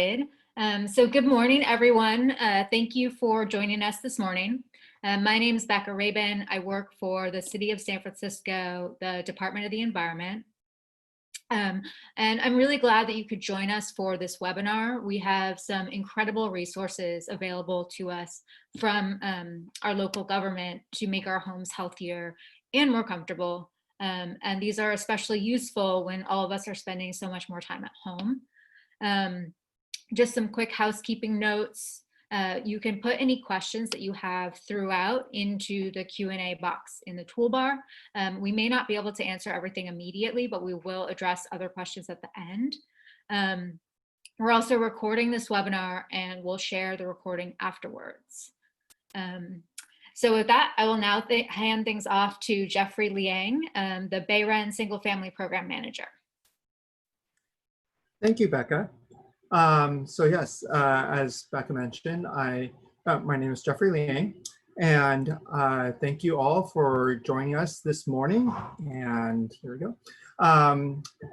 So good morning, everyone. Thank you for joining us this morning. My name is Becca Rabin. I work for the City of San Francisco, the Department of the Environment. And I'm really glad that you could join us for this webinar. We have some incredible resources available to us from our local government to make our homes healthier and more comfortable. And these are especially useful when all of us are spending so much more time at home. Just some quick housekeeping notes. You can put any questions that you have throughout into the Q&A box in the toolbar. We may not be able to answer everything immediately, but we will address other questions at the end. We're also recording this webinar and we'll share the recording afterwards. So with that, I will now hand things off to Jeffrey Liang, the BayREN Single Family Program Manager. Thank you, Becca. So yes, as Becca mentioned, my name is Jeffrey Liang, and thank you all for joining us this morning. And here we go.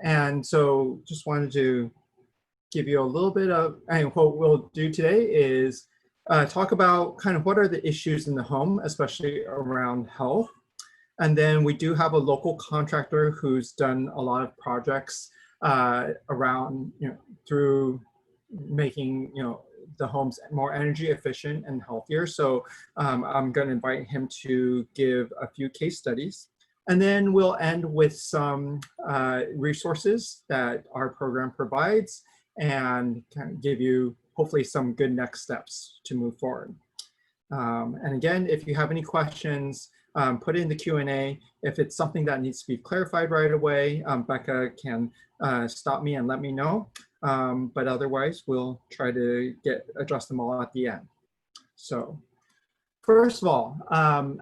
And so just wanted to give you a little bit of, and what we'll do today is talk about kind of what are the issues in the home, especially around health. And then we do have a local contractor who's done a lot of projects around, through making, the homes more energy efficient and healthier. So I'm going to invite him to give a few case studies. And then we'll end with some resources that our program provides and kind of give you hopefully some good next steps to move forward. And again, if you have any questions, put it in the Q&A. If it's something that needs to be clarified right away, Becca can stop me and let me know. But otherwise, we'll try to address them all at the end. So first of all, I'm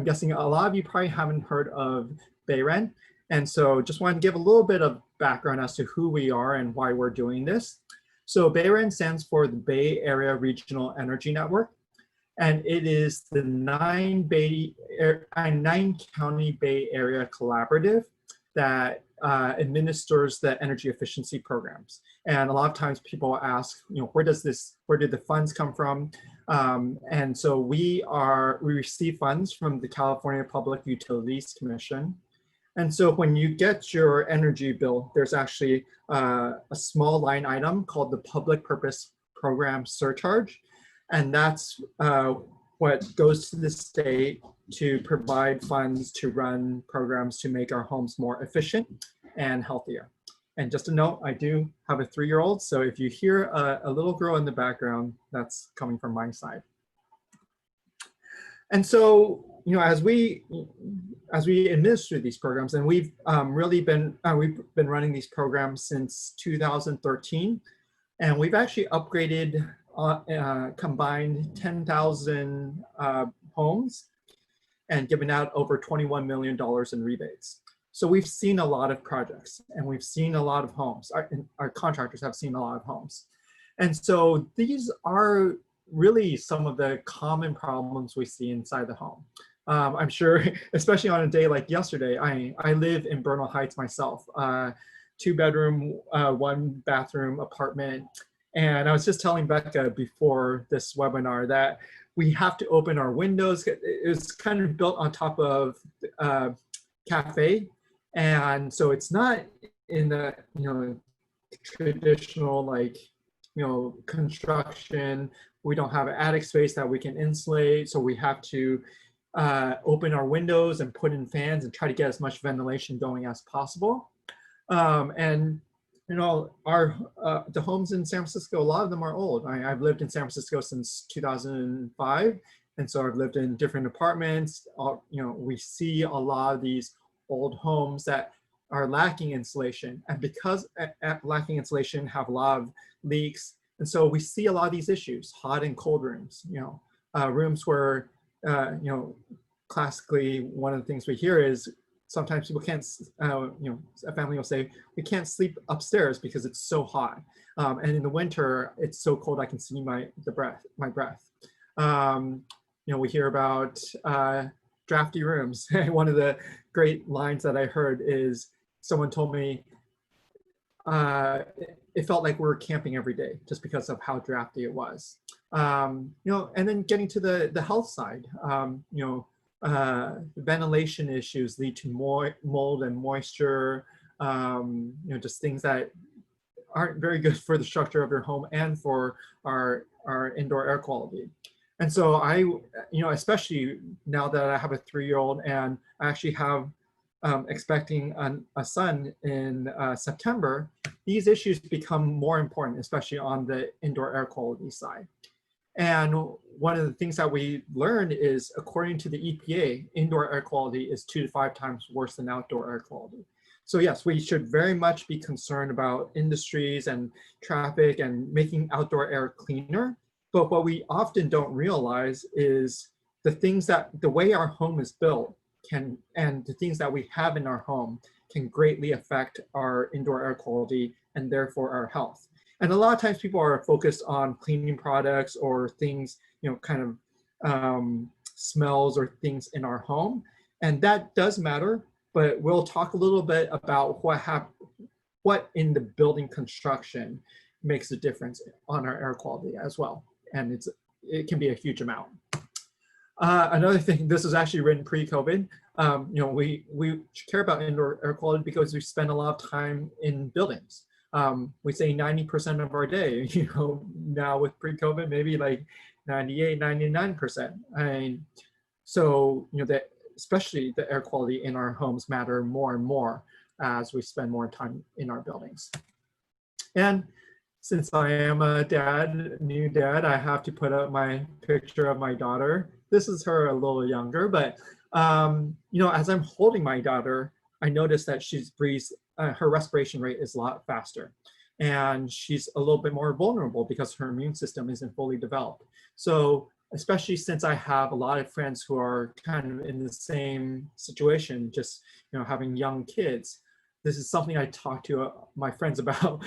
guessing a lot of you probably haven't heard of BayREN. And so just wanted to give a little bit of background as to who we are and why we're doing this. So BayREN stands for the Bay Area Regional Energy Network. And it is the 9-county Bay Area collaborative that administers the energy efficiency programs. And a lot of times people ask, where did the funds come from? And so we receive funds from the California Public Utilities Commission. And so when you get your energy bill, there's actually a small line item called the Public Purpose Program Surcharge. And that's what goes to the state to provide funds to run programs to make our homes more efficient and healthier. And just a note, I do have a 3-year-old, so if you hear a little girl in the background, that's coming from my side. And so, as we administer these programs, and we've been running these programs since 2013, and we've actually upgraded combined 10,000 homes and given out over $21 million in rebates. So we've seen a lot of projects and we've seen a lot of homes. Our contractors have seen a lot of homes. And so these are really some of the common problems we see inside the home. I'm sure, especially on a day like yesterday, I live in Bernal Heights myself, 2-bedroom, 1-bathroom apartment. And I was just telling Becca before this webinar that we have to open our windows. It was kind of built on top of cafe. And so it's not in the, traditional construction. We don't have an attic space that we can insulate. So we have to open our windows and put in fans and try to get as much ventilation going as possible. And the homes in San Francisco, a lot of them are old. I've lived in San Francisco since 2005. And so I've lived in different apartments. We see a lot of these old homes that are lacking insulation. And because lacking insulation, have a lot of leaks. And so we see a lot of these issues, hot and cold rooms, rooms where, classically, one of the things we hear is sometimes people can't, a family will say, we can't sleep upstairs because it's so hot. And in the winter, it's so cold I can see my breath. We hear about drafty rooms. One of the great lines that I heard is someone told me, it felt like we were camping every day just because of how drafty it was. You know, and then getting to the health side, you know, ventilation issues lead to more mold and moisture, you know, just things that aren't very good for the structure of your home and for our indoor air quality. And so I, you know, especially now that I have a 3-year-old and I actually have expecting a son in September, these issues become more important, especially on the indoor air quality side. And one of the things that we learned is, according to the EPA, indoor air quality is 2 to 5 times worse than outdoor air quality. So yes, we should very much be concerned about industries and traffic and making outdoor air cleaner. But what we often don't realize is the way our home is built and the things that we have in our home can greatly affect our indoor air quality and therefore our health. And a lot of times people are focused on cleaning products or things, you know, kind of smells or things in our home. And that does matter, but we'll talk a little bit about what in the building construction makes a difference on our air quality as well. And it can be a huge amount. Another thing, this is actually written pre-COVID. You know, we care about indoor air quality because we spend a lot of time in buildings. We say 90% of our day, you know, now with pre-COVID, maybe like 98, 99%. And so, you know, especially the air quality in our homes matter more and more as we spend more time in our buildings. And since I am a new dad, I have to put up my picture of my daughter. This is her a little younger, but you know, as I'm holding my daughter, I notice that she's breathes, her respiration rate is a lot faster. And she's a little bit more vulnerable because her immune system isn't fully developed. So especially since I have a lot of friends who are kind of in the same situation, just, you know, having young kids, this is something I talk to my friends about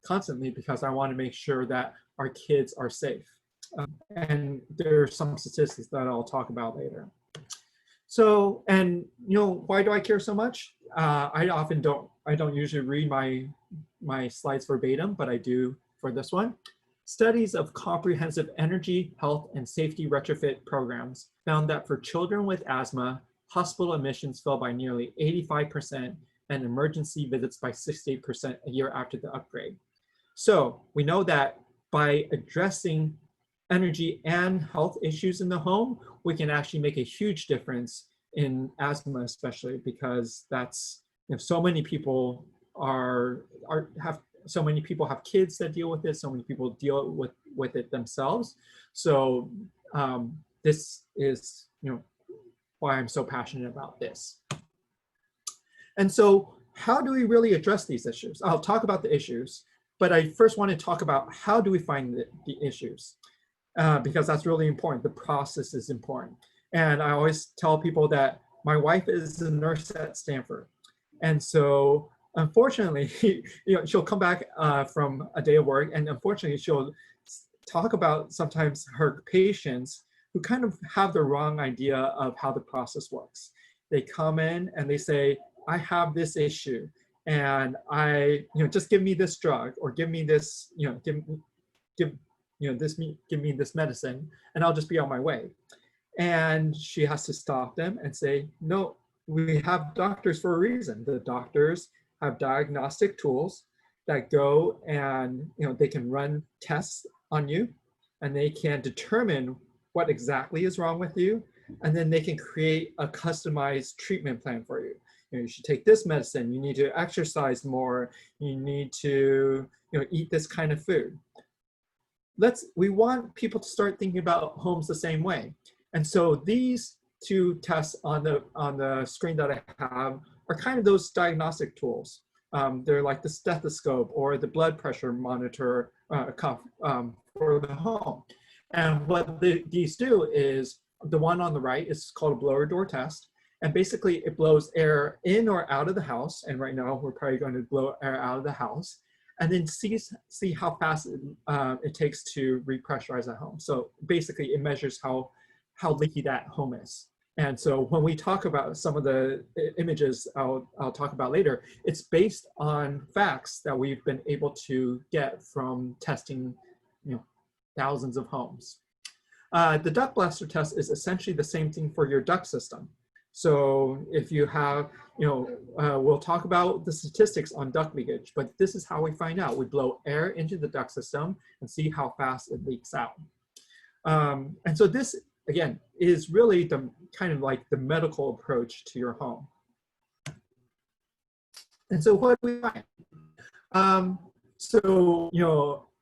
constantly, because I want to make sure that our kids are safe. And there are some statistics that I'll talk about later. So, and you know, why do I care so much? I don't usually read my slides verbatim, but I do for this one. Studies of comprehensive energy, health, and safety retrofit programs found that for children with asthma, hospital admissions fell by nearly 85% and emergency visits by 68% a year after the upgrade. So we know that by addressing energy and health issues in the home, we can actually make a huge difference in asthma, especially because that's, you know, so many people have kids that deal with this, so many people deal with it themselves. So this is, you know, why I'm so passionate about this. And so how do we really address these issues? I'll talk about the issues, but I first want to talk about how do we find the issues, because that's really important. The process is important. And I always tell people that my wife is a nurse at Stanford. And so unfortunately, you know, she'll come back from a day of work, and unfortunately she'll talk about sometimes her patients who kind of have the wrong idea of how the process works. They come in and they say, I have this issue, and just give me this drug, or give me this, give me this medicine, and I'll just be on my way. And she has to stop them and say, no, we have doctors for a reason. The doctors have diagnostic tools that go and, they can run tests on you, and they can determine what exactly is wrong with you. And then they can create a customized treatment plan for you. You should take this medicine, you need to exercise more, you need to eat this kind of food. We want people to start thinking about homes the same way. And so these two tests on the screen that I have are kind of those diagnostic tools. They're like the stethoscope or the blood pressure monitor for the home. And what these do is, the one on the right is called a blower door test. And basically it blows air in or out of the house. And right now we're probably going to blow air out of the house, and then see how fast it takes to repressurize that home. So basically it measures how leaky that home is. And so when we talk about some of the images I'll talk about later, it's based on facts that we've been able to get from testing, thousands of homes. The duct blaster test is essentially the same thing for your duct system. So if you have, we'll talk about the statistics on duct leakage, but this is how we find out. We blow air into the duct system and see how fast it leaks out. And so this, again, is really the kind of like the medical approach to your home. And so what do we find?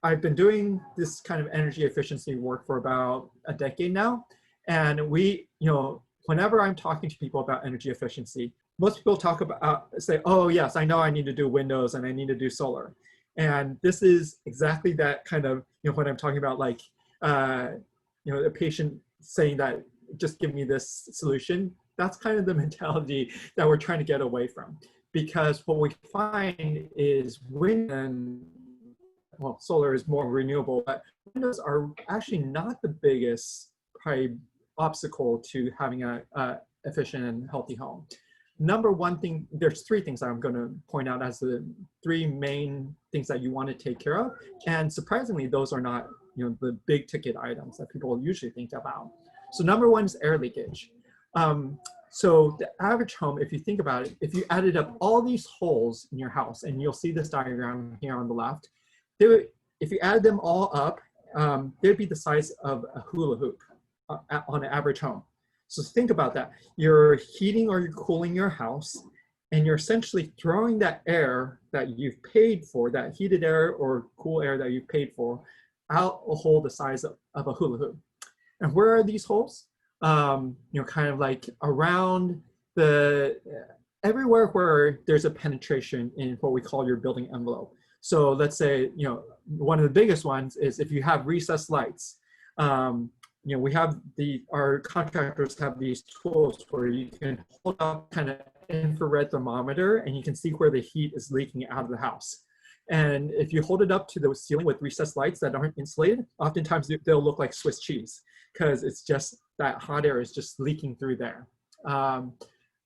I've been doing this kind of energy efficiency work for about a decade now. And whenever I'm talking to people about energy efficiency, most people talk about, say, oh yes, I know I need to do windows and I need to do solar. And this is exactly that kind of, when I'm talking about like, a patient saying that, just give me this solution. That's kind of the mentality that we're trying to get away from. Because what we find is solar is more renewable, but windows are actually not the biggest probably obstacle to having a efficient and healthy home. Number one thing, there's three things I'm going to point out as the three main things that you want to take care of. And surprisingly, those are not the big ticket items that people usually think about. So number one is air leakage. So the average home, if you think about it, if you added up all these holes in your house, and you'll see this diagram here on the left, if you add them all up, they'd be the size of a hula hoop on an average home. So think about that. You're heating or you're cooling your house, and you're essentially throwing that air that you've paid for, that heated air or cool air that you've paid for, out a hole the size of a hula hoop. And where are these holes? Kind of like around everywhere where there's a penetration in what we call your building envelope. So let's say, one of the biggest ones is if you have recessed lights. We have our contractors have these tools where you can hold up kind of infrared thermometer and you can see where the heat is leaking out of the house. And if you hold it up to the ceiling with recessed lights that aren't insulated, oftentimes they'll look like Swiss cheese because it's just that hot air is just leaking through there.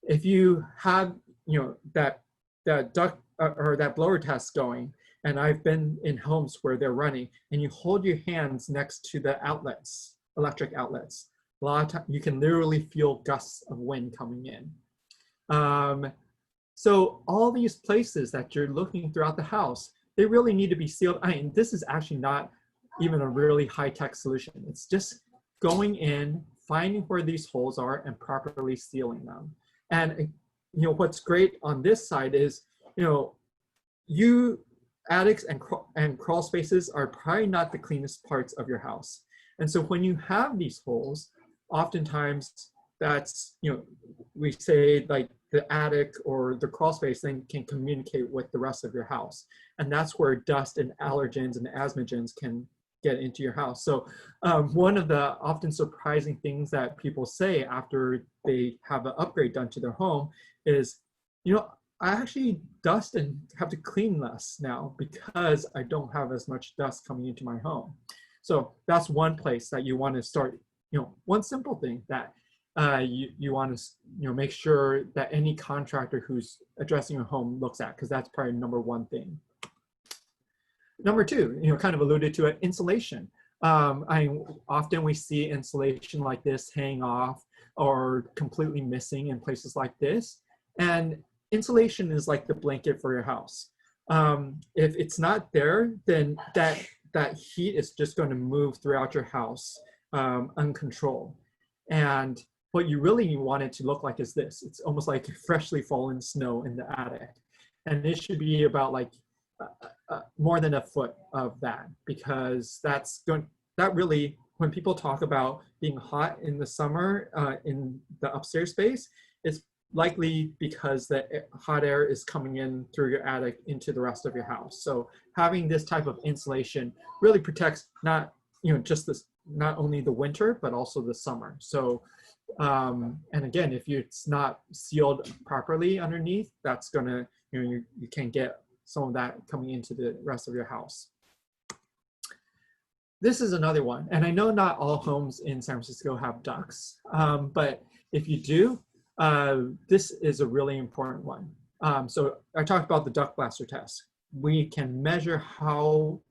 If you have, that duct or that blower test going, and I've been in homes where they're running, and you hold your hands next to the outlets, electric outlets, a lot of times you can literally feel gusts of wind coming in. So all these places that you're looking throughout the house, they really need to be sealed. I mean, this is actually not even a really high-tech solution. It's just going in, finding where these holes are and properly sealing them. And what's great on this side is, attics and crawl spaces are probably not the cleanest parts of your house. And so when you have these holes, oftentimes that's, we say like the attic or the crawl space then can communicate with the rest of your house. And that's where dust and allergens and asthmagens can get into your house. So one of the often surprising things that people say after they have an upgrade done to their home is, I actually dust and have to clean less now because I don't have as much dust coming into my home. So that's one place that you want to start, one simple thing that you want to make sure that any contractor who's addressing your home looks at, because that's probably number one thing. Number two, kind of alluded to it, insulation. Often we see insulation like this hang off or completely missing in places like this. And insulation is like the blanket for your house. If it's not there, then that heat is just going to move throughout your house uncontrolled. And what you really want it to look like is this. It's almost like freshly fallen snow in the attic. And it should be about like more than a foot of that, because that really, when people talk about being hot in the summer in the upstairs space, it's likely because the hot air is coming in through your attic into the rest of your house. So having this type of insulation really protects not only the winter, but also the summer. So, and again, if it's not sealed properly underneath, that's gonna, you can get some of that coming into the rest of your house. This is another one, and I know not all homes in San Francisco have ducts, but if you do, this is a really important one. So I talked about the duct blaster test. We can measure how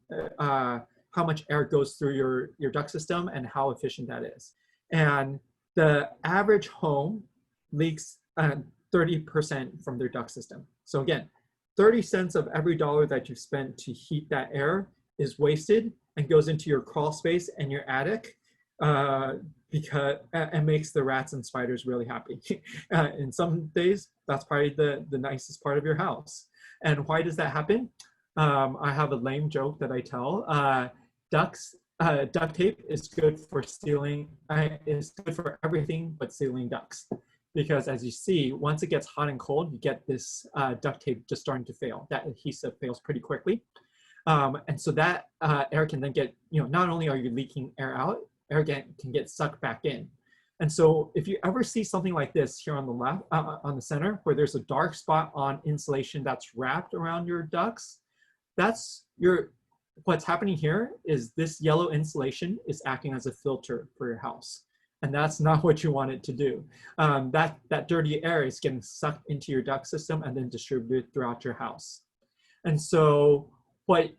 much air goes through your duct system and how efficient that is. And the average home leaks 30% from their duct system. So again, 30 cents of every dollar that you've spent to heat that air is wasted and goes into your crawl space and your attic, because it makes the rats and spiders really happy. In some days, that's probably the nicest part of your house. And why does that happen? I have a lame joke that I tell. Duct tape is good for sealing, is good for everything but sealing ducts. Because as you see, once it gets hot and cold, you get this duct tape just starting to fail. That adhesive fails pretty quickly. And so that air can then get, not only are you leaking air out, air can get sucked back in. And so if you ever see something like this here on the left, on the center, where there's a dark spot on insulation that's wrapped around your ducts, what's happening here is this yellow insulation is acting as a filter for your house. And that's not what you want it to do. That dirty air is getting sucked into your duct system and then distributed throughout your house. And so by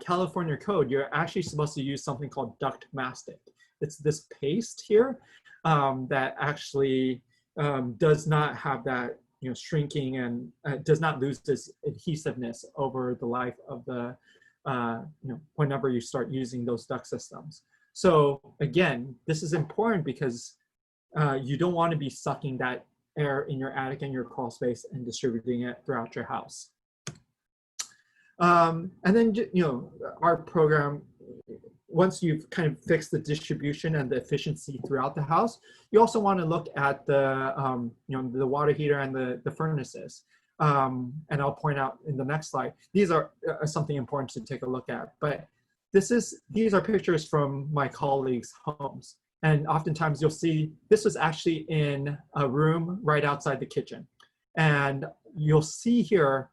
California code, you're actually supposed to use something called duct mastic. It's this paste here that actually does not have that shrinking and does not lose this adhesiveness over the life of the whenever you start using those duct systems. So again, this is important because you don't want to be sucking that air in your attic and your crawl space and distributing it throughout your house. And then, our program, once you've kind of fixed the distribution and the efficiency throughout the house, you also want to look at the, the water heater and the furnaces. And I'll point out in the next slide, these are something important to take a look at. But these are pictures from my colleagues' homes. And oftentimes you'll see, this was actually in a room right outside the kitchen. And you'll see here,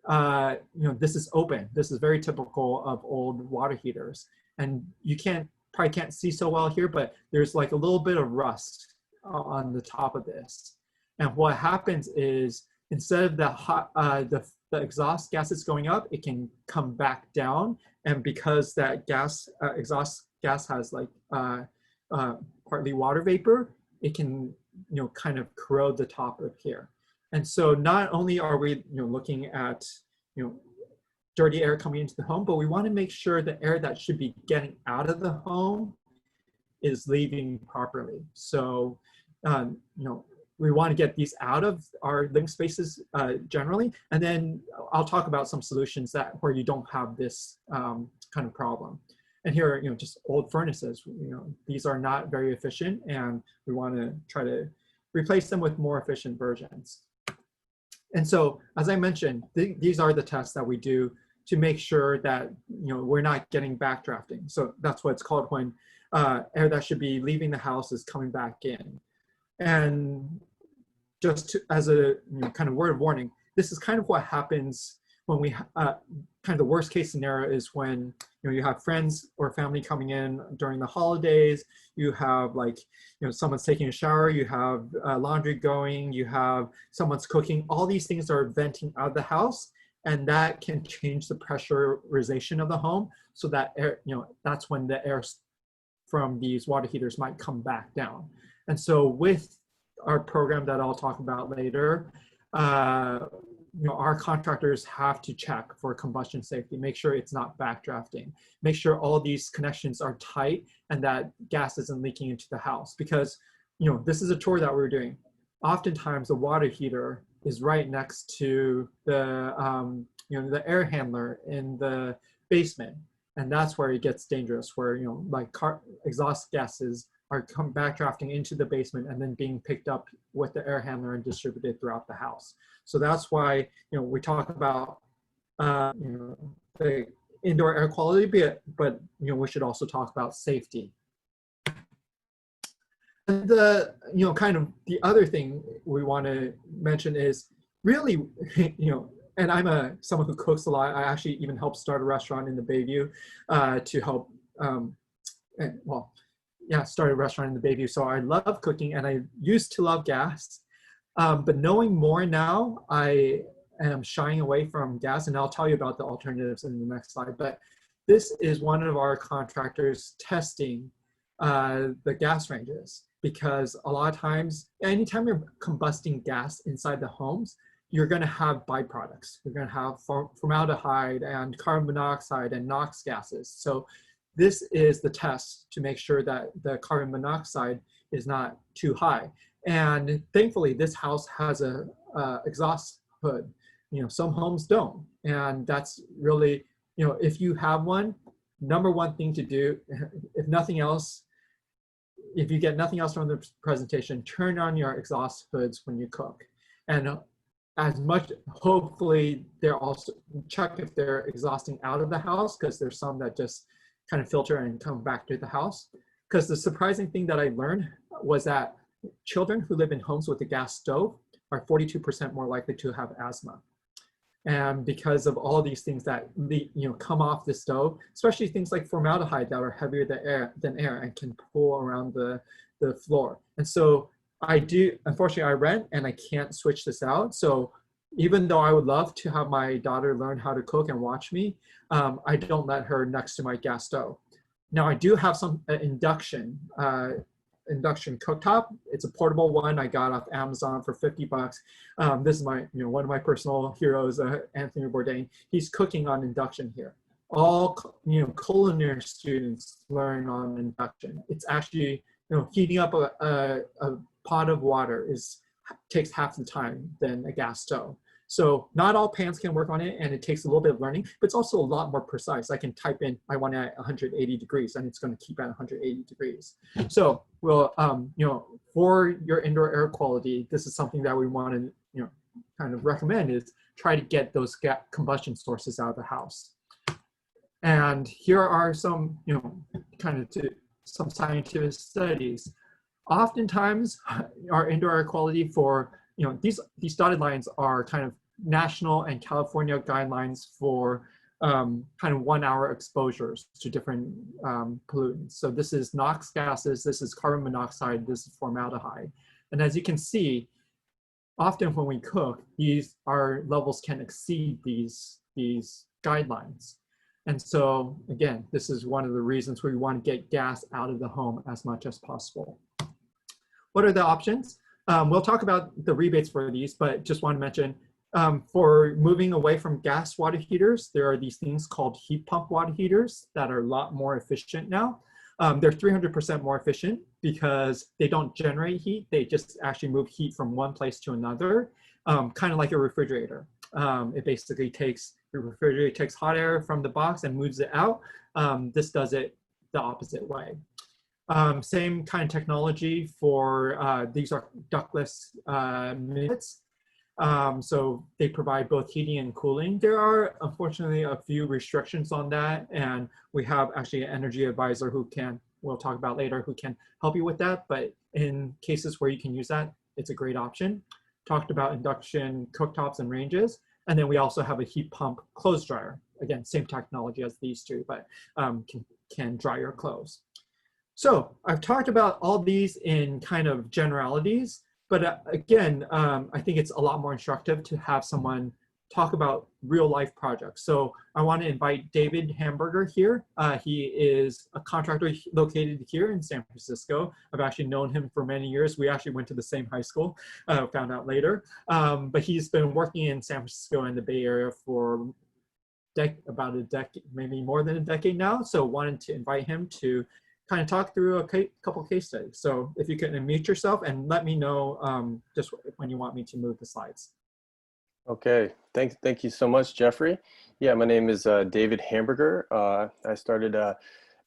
this is open. This is very typical of old water heaters. And you probably can't see so well here, but there's like a little bit of rust on the top of this. And what happens is, instead of the exhaust gas that's going up, it can come back down. And because that exhaust gas has like partly water vapor, it can kind of corrode the top of here. And so not only are we looking at dirty air coming into the home, but we want to make sure the air that should be getting out of the home is leaving properly. So we want to get these out of our living spaces generally, and then I'll talk about some solutions where you don't have this kind of problem. And here are just old furnaces. These are not very efficient, and we want to try to replace them with more efficient versions. And so, as I mentioned, these are the tests that we do to make sure that we're not getting backdrafting. So that's what it's called when air that should be leaving the house is coming back in. And just as a kind of word of warning, this is kind of what happens when we kind of the worst case scenario is when you have friends or family coming in during the holidays. You have someone's taking a shower, you have laundry going, you have someone's cooking. All these things are venting out of the house, and that can change the pressurization of the home, so that air, that's when the air from these water heaters might come back down. And so with our program that I'll talk about later, our contractors have to check for combustion safety, make sure it's not backdrafting, make sure all these connections are tight and that gas isn't leaking into the house. Because this is a tour that we're doing. Oftentimes the water heater is right next to the the air handler in the basement, and that's where it gets dangerous, where exhaust gases are backdrafting into the basement and then being picked up with the air handler and distributed throughout the house. So that's why we talk about the indoor air quality, but we should also talk about safety. And the kind of the other thing we want to mention is really and I'm someone who cooks a lot. I actually even helped start a restaurant in the Bayview to help started a restaurant in the Bayview, so I love cooking, and I used to love gas. But knowing more now, I am shying away from gas, and I'll tell you about the alternatives in the next slide. But this is one of our contractors testing the gas ranges, because a lot of times, anytime you're combusting gas inside the homes, you're going to have byproducts. You're going to have formaldehyde and carbon monoxide and NOx gases. So this is the test to make sure that the carbon monoxide is not too high. And thankfully, this house has a exhaust hood. Some homes don't, and that's really, if you have one, number one thing to do, if nothing else, if you get nothing else from the presentation, turn on your exhaust hoods when you cook. And as much, hopefully they're also, check if they're exhausting out of the house, because there's some that just kind of filter and come back to the house. Because the surprising thing that I learned was that children who live in homes with a gas stove are 42% more likely to have asthma. And because of all these things that come off the stove, especially things like formaldehyde that are heavier than air and can pull around the floor. And so unfortunately I rent and I can't switch this out. So even though I would love to have my daughter learn how to cook and watch me, I don't let her next to my gas stove. Now I do have some induction cooktop. It's a portable one I got off Amazon for 50 bucks. This is my, one of my personal heroes, Anthony Bourdain. He's cooking on induction here. All, culinary students learn on induction. It's actually, heating up a pot of water takes half the time than a gas stove. So not all pans can work on it, and it takes a little bit of learning, but it's also a lot more precise. I can type in, I want it at 180 degrees, and it's going to keep at 180 degrees. So we'll, for your indoor air quality, this is something that we want to, kind of recommend, is try to get those combustion sources out of the house. And here are some, some scientific studies. Oftentimes, our indoor air quality for, these dotted lines are kind of national and California guidelines for kind of 1 hour exposures to different pollutants. So this is NOx gases, this is carbon monoxide, this is formaldehyde. And as you can see, often when we cook, our levels can exceed these guidelines. And so again, this is one of the reasons we want to get gas out of the home as much as possible. What are the options? We'll talk about the rebates for these, but just want to mention, for moving away from gas water heaters, there are these things called heat pump water heaters that are a lot more efficient now. They're 300% more efficient because they don't generate heat. They just actually move heat from one place to another, kind of like a refrigerator. It basically your refrigerator takes hot air from the box and moves it out. This does it the opposite way. Same kind of technology for, these are ductless units. So they provide both heating and cooling. There are, unfortunately, a few restrictions on that, and we have actually an energy advisor who we'll talk about later, who can help you with that. But in cases where you can use that, it's a great option. Talked about induction cooktops and ranges. And then we also have a heat pump clothes dryer. Again, same technology as these two, but can dry your clothes. So I've talked about all these in kind of generalities, but again, I think it's a lot more instructive to have someone talk about real life projects. So I want to invite David Hamburger here. He is a contractor located here in San Francisco. I've actually known him for many years. We actually went to the same high school, found out later. But he's been working in San Francisco and the Bay Area for about a decade, maybe more than a decade now. So wanted to invite him to kind of talk through a couple case studies. So if you can unmute yourself and let me know just when you want me to move the slides. Okay, thank you so much, Jeffrey. Yeah, my name is David Hamburger. I started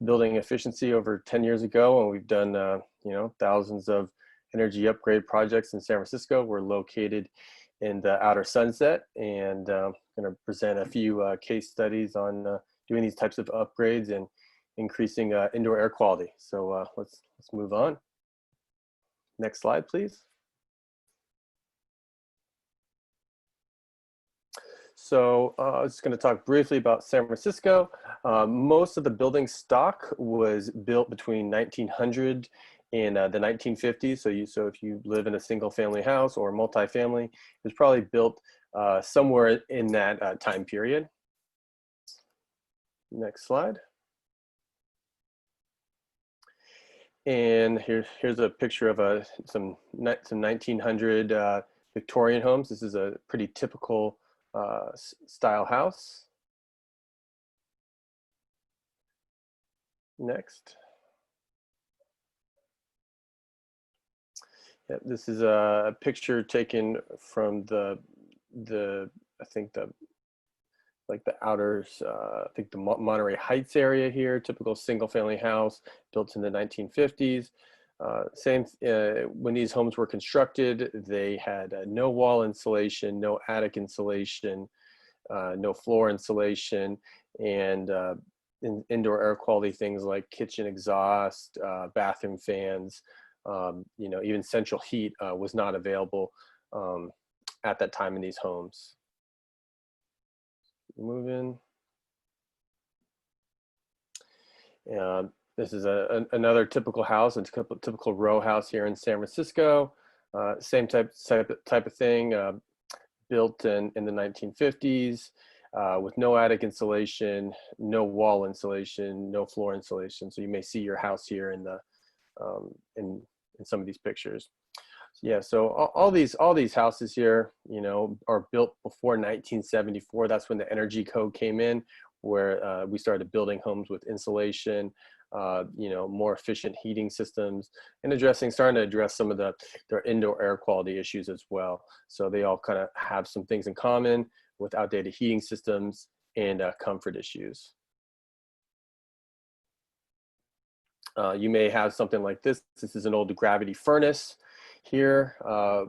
building efficiency over 10 years ago, and we've done thousands of energy upgrade projects in San Francisco. We're located in the Outer Sunset, and I'm going to present a few case studies on doing these types of upgrades and increasing indoor air quality. So let's move on. Next slide, please. So I was just going to talk briefly about San Francisco. Most of the building stock was built between 1900 and the 1950s. So if you live in a single family house or multifamily, it was probably built somewhere in that time period. Next slide. And here's a picture of some 1900 Victorian homes. This is a pretty typical style house. Next. Yeah, this is a picture taken from the I think the outer, I think the Monterey Heights area here, typical single family house built in the 1950s. When these homes were constructed, they had no wall insulation, no attic insulation, no floor insulation, and indoor air quality things like kitchen exhaust, bathroom fans, even central heat was not available at that time in these homes. Move in. This is another typical house. It's a typical row house here in San Francisco. Same type of thing, built in the 1950s with no attic insulation, no wall insulation, no floor insulation. So you may see your house here in the in some of these pictures. Yeah, so all these houses here, are built before 1974. That's when the Energy Code came in, where we started building homes with insulation, more efficient heating systems, and starting to address some of their indoor air quality issues as well. So they all kind of have some things in common with outdated heating systems and comfort issues. You may have something like this. This is an old gravity furnace here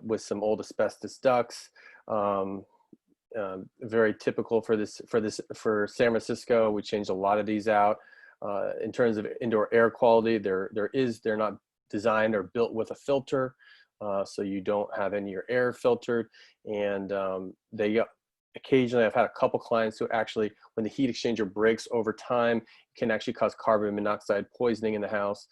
with some old asbestos ducts. Very typical for San Francisco. We changed a lot of these out. In terms of indoor air quality, they're not designed or built with a filter, so you don't have any of your air filtered. And occasionally, I've had a couple clients who actually, when the heat exchanger breaks over time, can actually cause carbon monoxide poisoning in the house.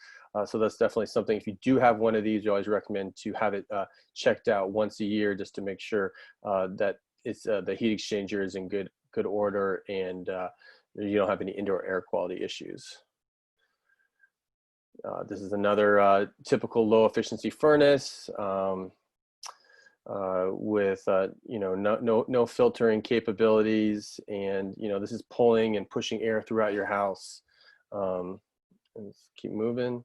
So that's definitely something. If you do have one of these, you always recommend to have it checked out once a year, just to make sure that it's the heat exchanger is in good order and you don't have any indoor air quality issues. This is another typical low efficiency furnace with no filtering capabilities, and this is pulling and pushing air throughout your house. Let's keep moving.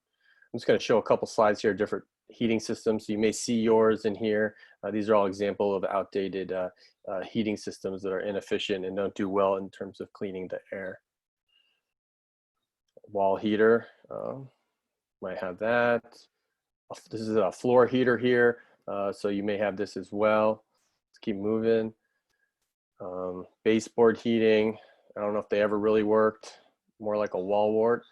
I'm just going to show a couple slides here, different heating systems. So you may see yours in here. These are all examples of outdated heating systems that are inefficient and don't do well in terms of cleaning the air. Wall heater, might have that. This is a floor heater here, so you may have this as well. Let's keep moving. Baseboard heating, I don't know if they ever really worked, more like a wall wart.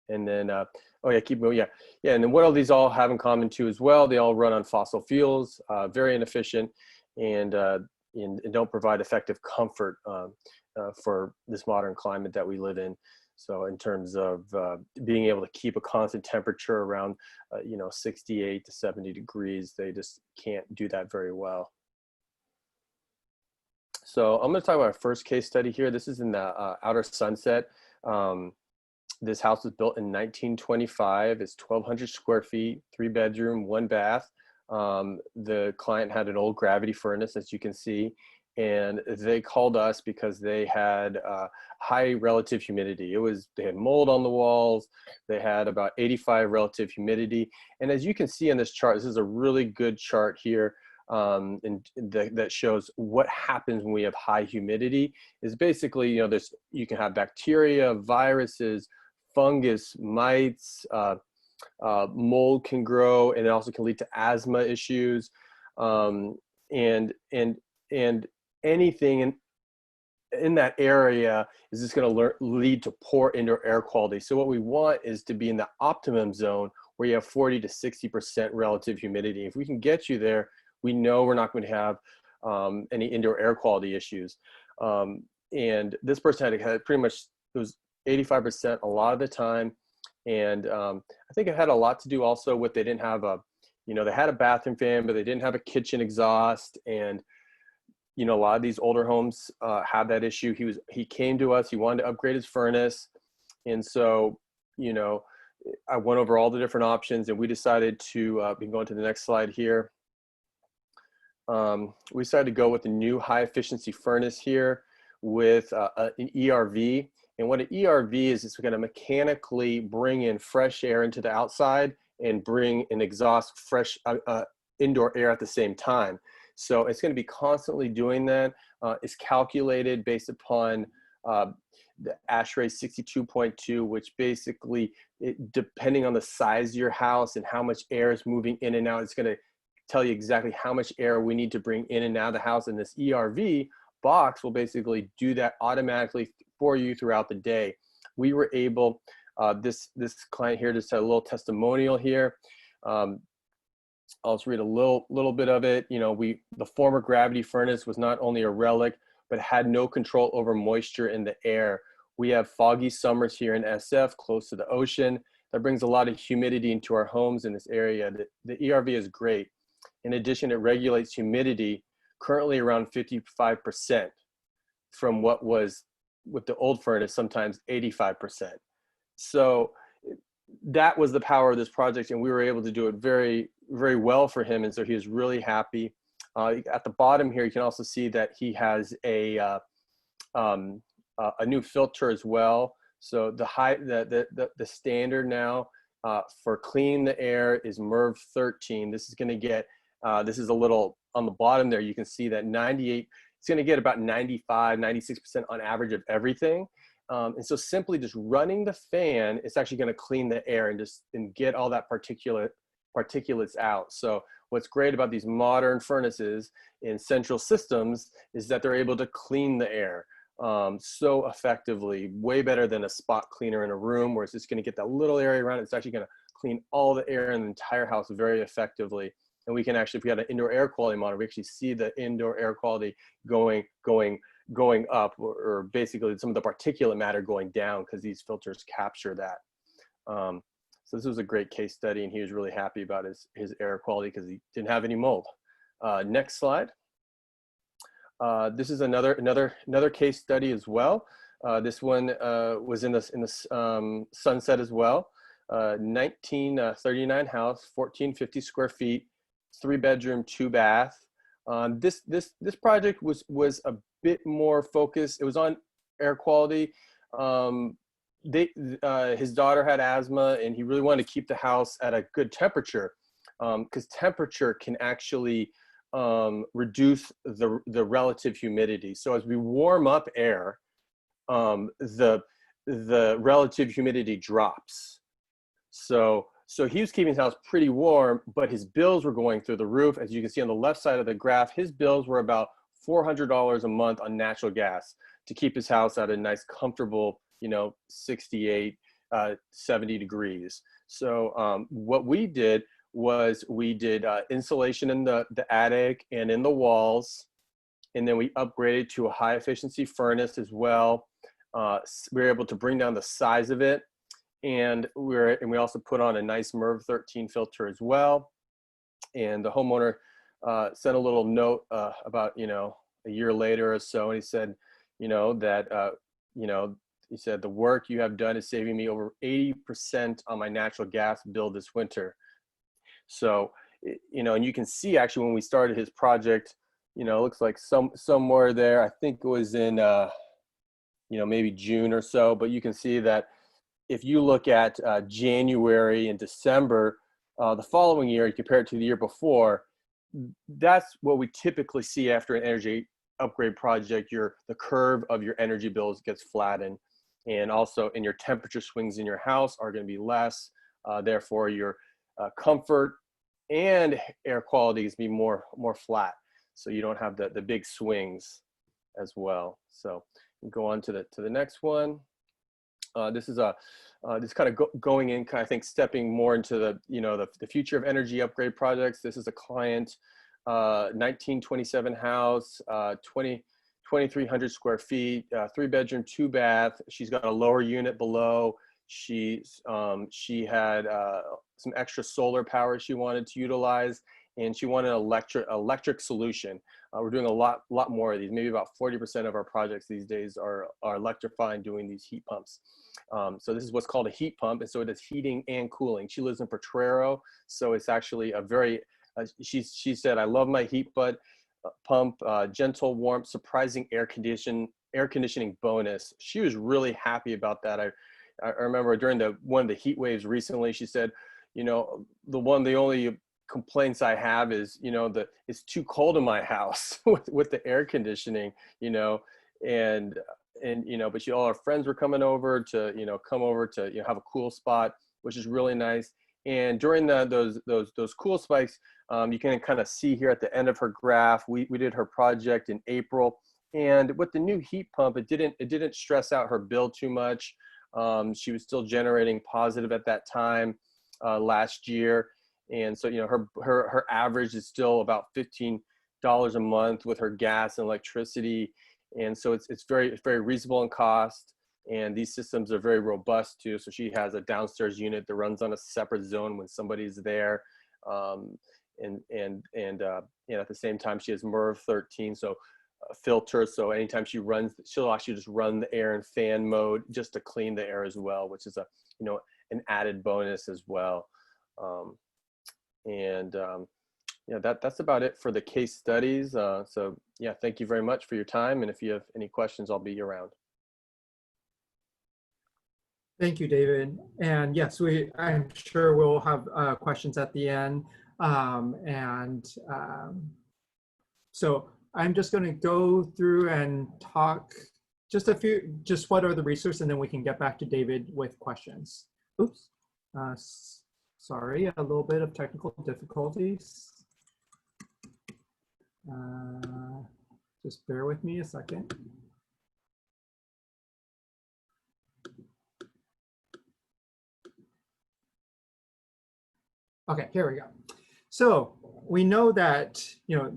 And then, oh yeah, keep moving, yeah. And then what all these all have in common too as well, they all run on fossil fuels, very inefficient, and don't provide effective comfort for this modern climate that we live in. So in terms of being able to keep a constant temperature around, 68 to 70 degrees, they just can't do that very well. So I'm going to talk about our first case study here. This is in the Outer Sunset. This house was built in 1925. It's 1,200 square feet, 3 bedroom, 1 bath. The client had an old gravity furnace, as you can see, and they called us because they had high relative humidity. They had mold on the walls. They had about 85 relative humidity. And as you can see in this chart, this is a really good chart here. That shows what happens when we have high humidity. Is basically, you can have bacteria, viruses, fungus, mites, mold can grow, and it also can lead to asthma issues, and anything in that area is just going to lead to poor indoor air quality. So what we want is to be in the optimum zone where you have 40 to 60% relative humidity. If we can get you there, we know we're not going to have any indoor air quality issues. And this person had pretty much, it was 85% a lot of the time. And I think it had a lot to do also with, they didn't have they had a bathroom fan, but they didn't have a kitchen exhaust. And, a lot of these older homes have that issue. He came to us, he wanted to upgrade his furnace. And so, I went over all the different options, and we decided to, we can go into the next slide here. We decided to go with a new high efficiency furnace here with an ERV. And what an ERV is, it's going to mechanically bring in fresh air into the outside and bring and exhaust fresh indoor air at the same time. So it's going to be constantly doing that. It's calculated based upon the ASHRAE 62.2, which basically, depending on the size of your house and how much air is moving in and out, it's going to tell you exactly how much air we need to bring in and out of the house. And this ERV box will basically do that automatically for you throughout the day. We were able, this client here just had a little testimonial here. I'll just read a little bit of it. The former gravity furnace was not only a relic, but had no control over moisture in the air. We have foggy summers here in SF, close to the ocean. That brings a lot of humidity into our homes in this area. The ERV is great. In addition, it regulates humidity, currently around 55%, from what was with the old furnace, sometimes 85%. So that was the power of this project, and we were able to do it very, very well for him. And so he was really happy. At the bottom here, you can also see that he has a new filter as well. So the standard now for cleaning the air is MERV 13. This is going to get, this is a little on the bottom there. You can see that 98, it's going to get about 95, 96% on average of everything. And so simply just running the fan, it's actually going to clean the air and get all that particulates out. So what's great about these modern furnaces in central systems is that they're able to clean the air so effectively, way better than a spot cleaner in a room where it's just going to get that little area around it. It's actually going to clean all the air in the entire house very effectively. And we can actually, if we had an indoor air quality monitor, we actually see the indoor air quality going up, or basically some of the particulate matter going down, because these filters capture that. So this was a great case study, and he was really happy about his air quality because he didn't have any mold. Next slide. This is another case study as well. This one was in the Sunset as well. 1939 house, 1450 square feet, 3-bedroom, 2-bath. This project was a bit more focused. It was on air quality. His daughter had asthma, and he really wanted to keep the house at a good temperature, because temperature can actually reduce the relative humidity. So as we warm up air, the relative humidity drops. So he was keeping his house pretty warm, but his bills were going through the roof. As you can see on the left side of the graph, his bills were about $400 a month on natural gas to keep his house at a nice, comfortable, 68, 70 degrees. So what we did was we did insulation in the attic and in the walls, and then we upgraded to a high efficiency furnace as well. We were able to bring down the size of it, and we also put on a nice MERV 13 filter as well. And the homeowner sent a little note about a year later or so, and he said, that he said, the work you have done is saving me over 80% on my natural gas bill this winter. So, and you can see actually when we started his project, it looks like somewhere there, I think it was in, maybe June or so, but you can see that if you look at January and December, the following year, you compare it to the year before, that's what we typically see after an energy upgrade project. The curve of your energy bills gets flattened, and also in your temperature swings in your house are going to be less. Therefore, your comfort and air quality is be more flat, so you don't have the big swings as well. So go on to the next one. This is this kind of going in, I think, stepping more into the future of energy upgrade projects. This is a client, 1927 house, 20 2,300 square feet, 3-bedroom, 2-bath. She's got a lower unit below. She had some extra solar power she wanted to utilize, and she wanted an electric solution. We're doing a lot more of these. Maybe about 40% of our projects these days are electrifying, doing these heat pumps. So this is what's called a heat pump, and so it is heating and cooling. She lives in Potrero, so it's actually a very, she said, I love my heat pump, gentle warmth, surprising air conditioning bonus. She was really happy about that. I remember during one of the heat waves recently, she said, you know, the only complaints I have is, you know, that it's too cold in my house with the air conditioning, you know, and you know, but all our friends were coming over to, you know, have a cool spot, which is really nice. And during those cool spikes, you can kind of see here at the end of her graph, we did her project in April, and with the new heat pump, it didn't stress out her bill too much. She was still generating positive at that time last year. And so, you know, her average is still about $15 a month with her gas and electricity. And so it's very reasonable in cost. And these systems are very robust too. So she has a downstairs unit that runs on a separate zone when somebody's there. And at the same time, she has MERV 13. So filter. So anytime she runs, she'll actually just run the air in fan mode just to clean the air as well, which is an added bonus as well. Yeah, that's about it for the case studies. So yeah, thank you very much for your time. And if you have any questions, I'll be around. Thank you, David. And yes, I'm sure we'll have questions at the end. So I'm just going to go through and talk just what are the resources, and then we can get back to David with questions. Oops. Sorry, a little bit of technical difficulties. Just bear with me a second. Okay, here we go. So we know that, you know,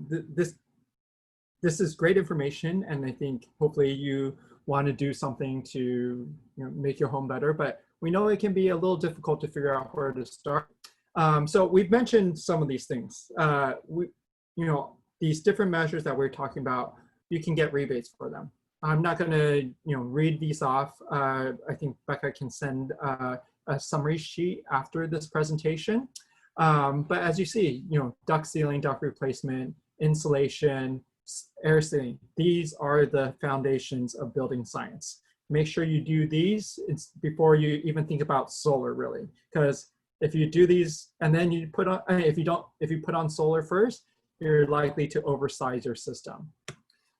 this is great information, and I think hopefully you want to do something to, you know, make your home better, but we know it can be a little difficult to figure out where to start. So we've mentioned some of these things. You know, these different measures that we're talking about, you can get rebates for them. I'm not going to, you know, read these off. I think Becca can send a summary sheet after this presentation. But as you see, you know, duct sealing, duct replacement, insulation, air sealing, these are the foundations of building science. Make sure you do these before you even think about solar, really, because if you do these and then you put on, if you put on solar first, you're likely to oversize your system.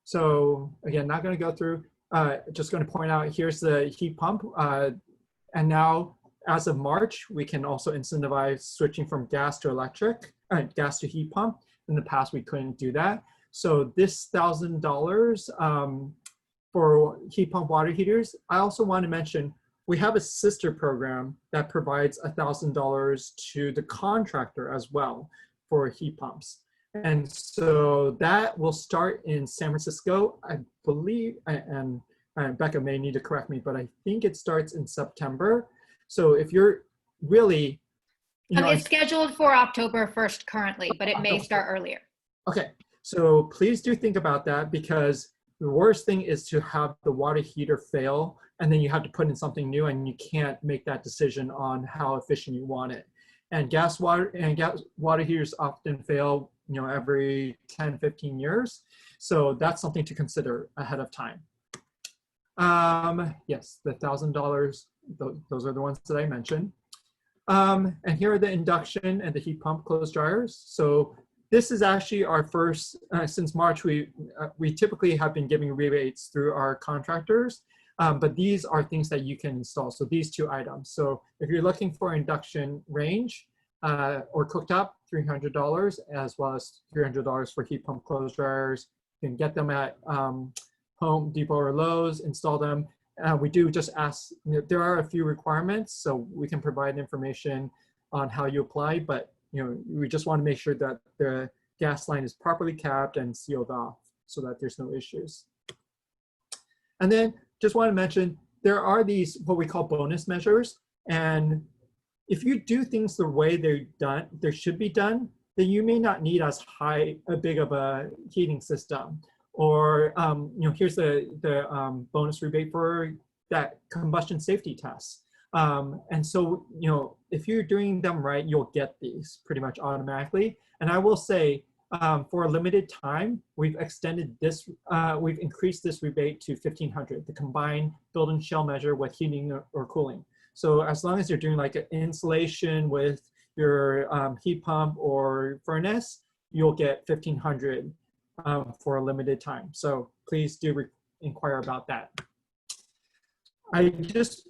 So again, not going to go through, just going to point out, here's the heat pump. And now, as of March, we can also incentivize switching from gas to electric, gas to heat pump. In the past, we couldn't do that. So this $1,000 for heat pump water heaters, I also want to mention, we have a sister program that provides $1,000 to the contractor as well for heat pumps. And so that will start in San Francisco, I believe, and Becca may need to correct me, but I think it starts in September. So if you're really, you know, it's scheduled for October 1st currently, but it may start earlier. Okay, so please do think about that, because the worst thing is to have the water heater fail and then you have to put in something new and you can't make that decision on how efficient you want it. And gas water heaters often fail, you know, every 10, 15 years. So that's something to consider ahead of time. Yes, the $1,000, those are the ones that I mentioned. And here are the induction and the heat pump clothes dryers. So this is actually our first, since March, we typically have been giving rebates through our contractors, but these are things that you can install. So these two items. So if you're looking for induction range or cooktop, $300, as well as $300 for heat pump clothes dryers. You can get them at Home Depot or Lowe's, install them. We do just ask, you know, there are a few requirements, so we can provide information on how you apply, but you know, we just want to make sure that the gas line is properly capped and sealed off so that there's no issues. And then just want to mention, there are these what we call bonus measures. And if you do things the way they should be done, then you may not need as big of a heating system. Or here's the bonus rebate for that combustion safety test. And so if you're doing them right, you'll get these pretty much automatically. And I will say, for a limited time, we've extended this, we've increased this rebate to $1,500, the combined build and shell measure with heating or cooling. So as long as you're doing like an installation with your heat pump or furnace, you'll get $1,500 for a limited time. So please do inquire about that. I just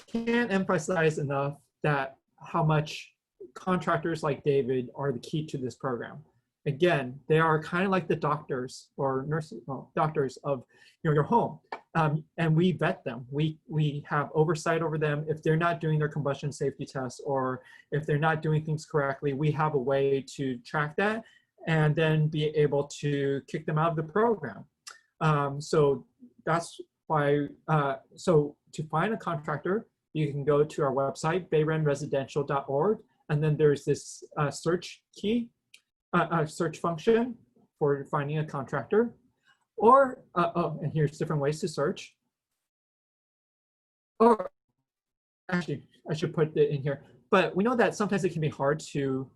can't emphasize enough that how much contractors like David are the key to this program. Again, they are kind of like the doctors or nurses, doctors of your home. And we vet them. We have oversight over them. If they're not doing their combustion safety tests or if they're not doing things correctly, we have a way to track that and then be able to kick them out of the program. So that's why, so to find a contractor, you can go to our website, bayrenresidential.org, and then there's this search key, search function for finding a contractor. Or, and here's different ways to search. Or actually, I should put it in here. But we know that sometimes it can be hard to,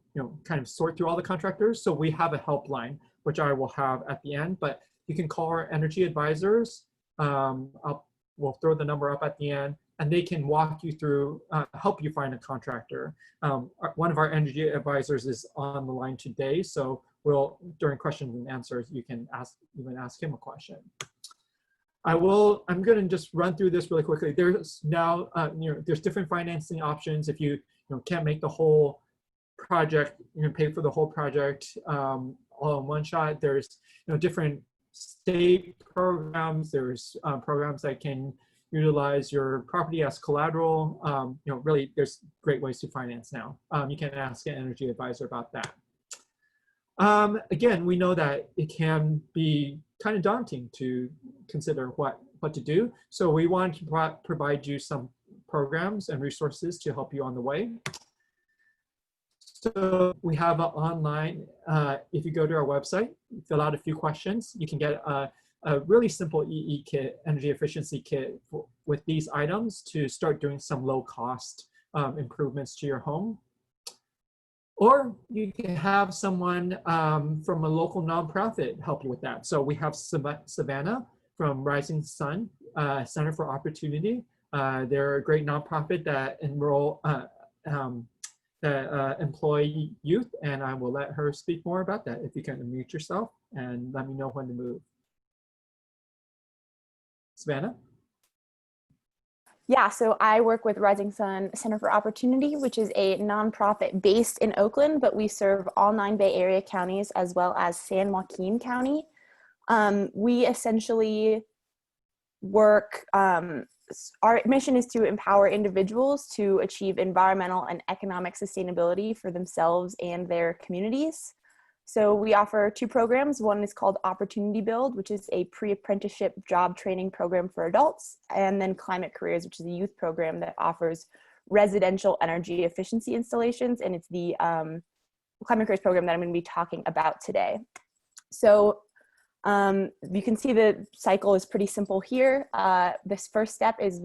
kind of sort through all the contractors. So we have a helpline, which I will have at the end. But you can call our energy advisors. We'll throw the number up at the end, and they can walk you through, help you find a contractor. One of our energy advisors is on the line today, so during questions and answers, you can even ask him a question. I'm going to just run through this really quickly. There's now, there's different financing options. If you, can't make the whole project, pay for the whole project all in one shot. There's, different state programs. There's programs that can utilize your property as collateral. Really, there's great ways to finance now. You can ask an energy advisor about that. Again, we know that it can be kind of daunting to consider what to do. So we want to provide you some programs and resources to help you on the way. So we have an online, if you go to our website, fill out a few questions, you can get a really simple EE kit, energy efficiency kit with these items to start doing some low cost improvements to your home. Or you can have someone from a local nonprofit help you with that. So we have Savannah from Rising Sun Center for Opportunity. They're a great nonprofit that employ youth, and I will let her speak more about that. If you can unmute yourself and let me know when to move. Savannah? Yeah, so I work with Rising Sun Center for Opportunity, which is a nonprofit based in Oakland, but we serve all 9 Bay Area counties as well as San Joaquin County. We essentially work, our mission is to empower individuals to achieve environmental and economic sustainability for themselves and their communities. So we offer 2 programs. One is called Opportunity Build, which is a pre-apprenticeship job training program for adults, and then Climate Careers, which is a youth program that offers residential energy efficiency installations, and it's the Climate Careers program that I'm going to be talking about today. So you can see the cycle is pretty simple here. This first step is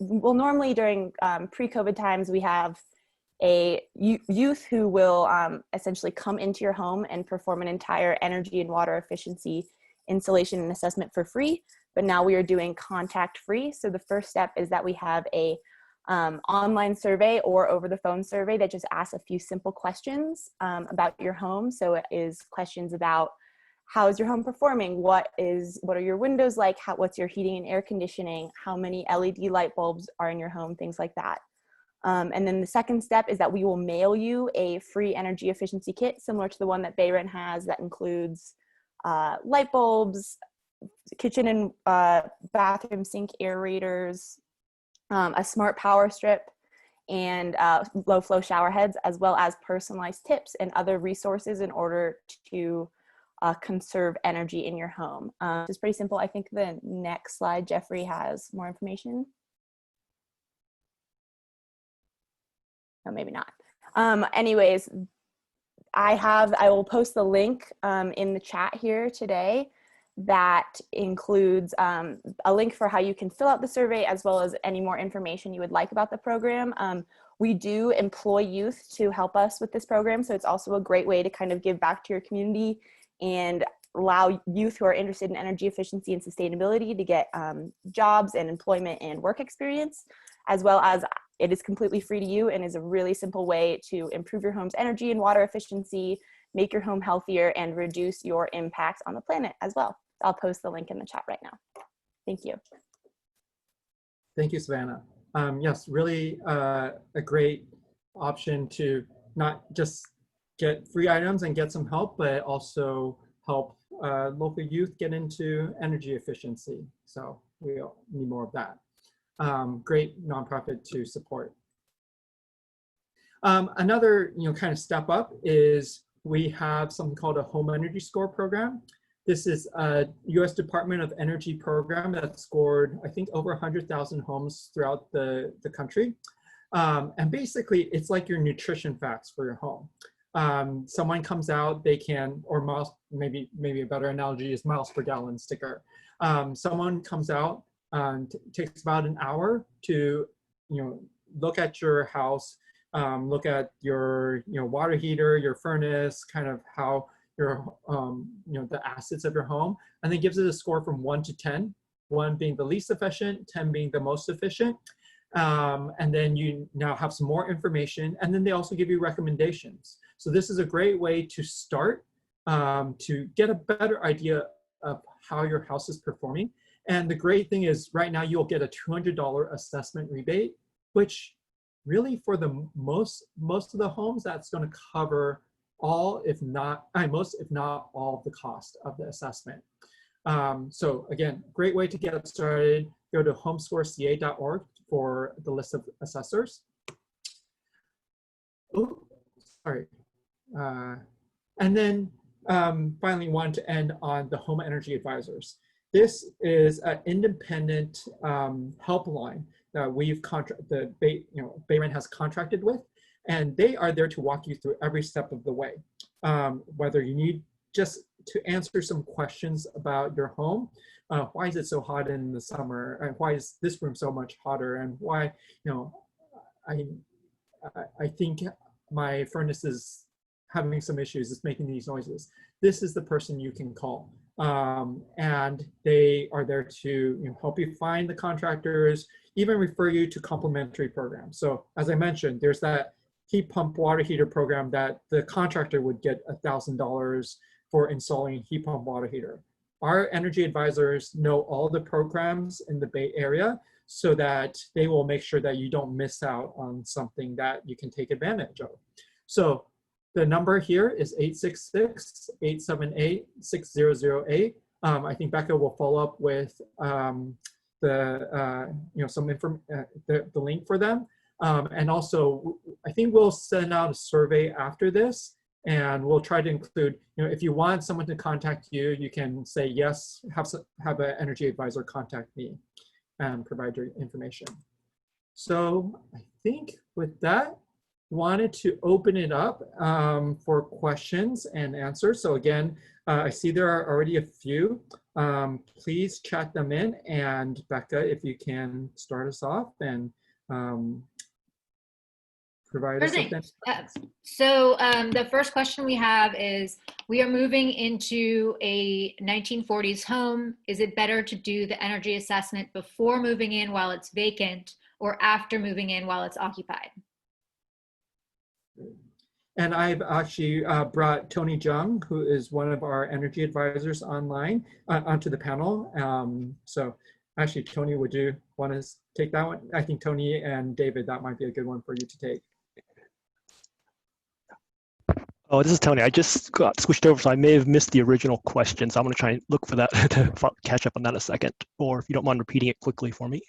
normally during pre-COVID times, we have a youth who will essentially come into your home and perform an entire energy and water efficiency installation and assessment for free. But now we are doing contact free. So the first step is that we have a online survey or over the phone survey that just asks a few simple questions about your home. So it is questions about how is your home performing? What are your windows like? What's your heating and air conditioning? How many LED light bulbs are in your home? Things like that. And then the second step is that we will mail you a free energy efficiency kit similar to the one that BayREN has that includes light bulbs, kitchen and bathroom sink aerators, a smart power strip, and low flow shower heads, as well as personalized tips and other resources in order to conserve energy in your home. It's pretty simple. I think the next slide, Jeffrey has more information. No, maybe not. Anyways, I will post the link in the chat here today that includes a link for how you can fill out the survey, as well as any more information you would like about the program. We do employ youth to help us with this program, so it's also a great way to kind of give back to your community and allow youth who are interested in energy efficiency and sustainability to get jobs and employment and work experience, as well as it is completely free to you and is a really simple way to improve your home's energy and water efficiency, make your home healthier, and reduce your impact on the planet as well. I'll post the link in the chat right now. Thank you. Thank you, Savannah. Yes, really a great option to not just get free items and get some help, but also help local youth get into energy efficiency. So we need more of that. Great nonprofit to support. Another kind of step up is we have something called a Home Energy Score program. This is a U.S. Department of Energy program that scored, I think, over 100,000 homes throughout the country. And basically, it's like your nutrition facts for your home. Someone comes out, they can, or miles, maybe a better analogy is miles per gallon sticker. Someone comes out, takes about an hour to, look at your house, look at your, water heater, your furnace, kind of how your, the assets of your home, and then gives it a score from 1 to 10, 1 being the least efficient, 10 being the most efficient. And then you now have some more information, and then they also give you recommendations. So this is a great way to start to get a better idea of how your house is performing. And the great thing is right now you'll get a $200 assessment rebate, which really for the most of the homes, that's going to cover all, if not all of the cost of the assessment. So again, great way to get started. Go to homescoreca.org for the list of assessors. Oh, sorry. And then finally, wanted to end on the home energy advisors. This is an independent helpline that we've BayREN has contracted with, and they are there to walk you through every step of the way. Whether you need just to answer some questions about your home, why is it so hot in the summer, and why is this room so much hotter, and why, I think my furnace is having some issues, it's making these noises. This is the person you can call. And they are there to help you find the contractors, even refer you to complementary programs. So as I mentioned, there's that heat pump water heater program that the contractor would get $1,000 for installing a heat pump water heater. Our energy advisors know all the programs in the Bay Area so that they will make sure that you don't miss out on something that you can take advantage of. So the number here is 866-878-6008. I think Becca will follow up with the link for them. And also, I think we'll send out a survey after this, and we'll try to include, if you want someone to contact you, you can say yes, have an energy advisor contact me and provide your information. So I think with that, wanted to open it up for questions and answers. So again, I see there are already a few. Please chat them in, and Becca, if you can start us off and provide us with them. So the first question we have is, we are moving into a 1940s home. Is it better to do the energy assessment before moving in while it's vacant, or after moving in while it's occupied? And I've actually brought Tony Jung, who is one of our energy advisors online, onto the panel. So actually, Tony, would you want to take that one? I think Tony and David, that might be a good one for you to take. Oh, this is Tony. I just got switched over, so I may have missed the original question. So I'm going to try and look for that to catch up on that in a second, or if you don't mind repeating it quickly for me.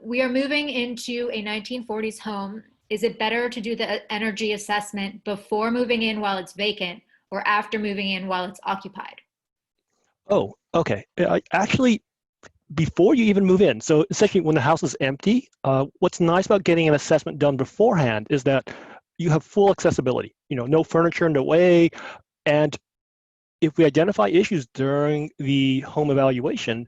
We are moving into a 1940s home. Is it better to do the energy assessment before moving in while it's vacant or after moving in while it's occupied? Oh, okay. Actually, before you even move in, so essentially when the house is empty, what's nice about getting an assessment done beforehand is that you have full accessibility, no furniture in the way. And if we identify issues during the home evaluation,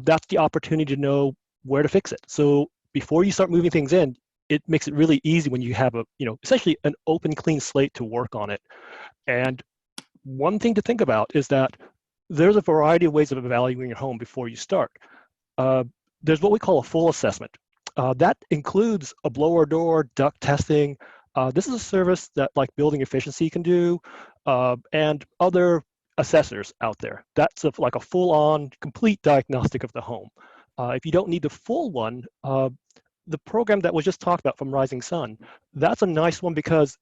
that's the opportunity to know where to fix it. So before you start moving things in, it makes it really easy when you have essentially an open, clean slate to work on it. And one thing to think about is that there's a variety of ways of evaluating your home before you start. There's what we call a full assessment. That includes a blower door, duct testing. This is a service that like building efficiency can do, and other assessors out there. That's like a full-on, complete diagnostic of the home. If you don't need the full one, the program that was just talked about from Rising Sun, that's a nice one because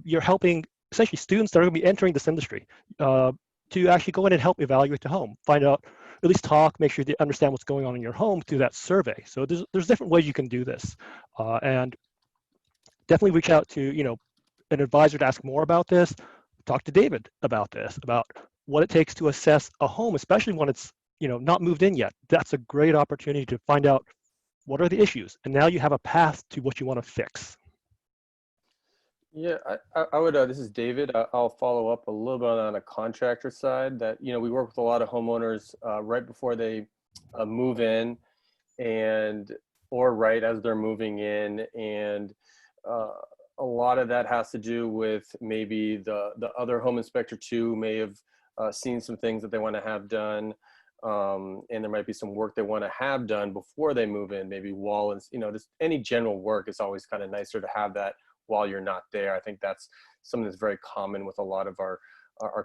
you're helping essentially students that are going to be entering this industry to actually go in and help evaluate the home, find out, at least talk, make sure they understand what's going on in your home through that survey. So there's different ways you can do this, and definitely reach out to an advisor to ask more about this. Talk to David about this, about what it takes to assess a home, especially when it's not moved in yet. That's a great opportunity to find out what are the issues, and now you have a path to what you want to fix. Yeah, I would, this is David. I'll follow up a little bit on a contractor side that, we work with a lot of homeowners right before they move in or right as they're moving in. And a lot of that has to do with maybe the other home inspector too may have seen some things that they want to have done. And there might be some work they want to have done before they move in, maybe wall and, just any general work. It's always kind of nicer to have that while you're not there. I think that's something that's very common with a lot of our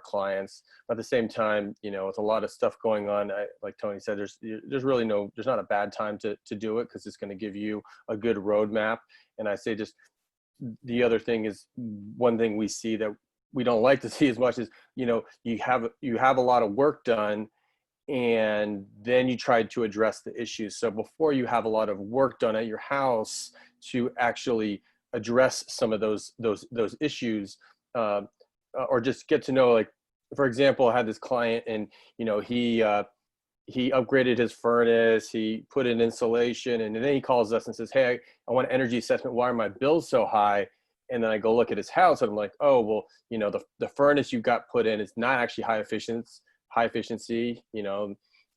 clients. But at the same time, with a lot of stuff going on, like Tony said, there's not a bad time to do it because it's going to give you a good roadmap. And I say just the other thing is one thing we see that we don't like to see as much is, you have a lot of work done and then you try to address the issues. So before you have a lot of work done at your house to actually address some of those issues, or just get to know, like, for example, I had this client and, he upgraded his furnace, he put in insulation, and then he calls us and says, hey, I want an energy assessment. Why are my bills so high? And then I go look at his house and I'm like, oh, well, the furnace you got put in is not actually high efficiency,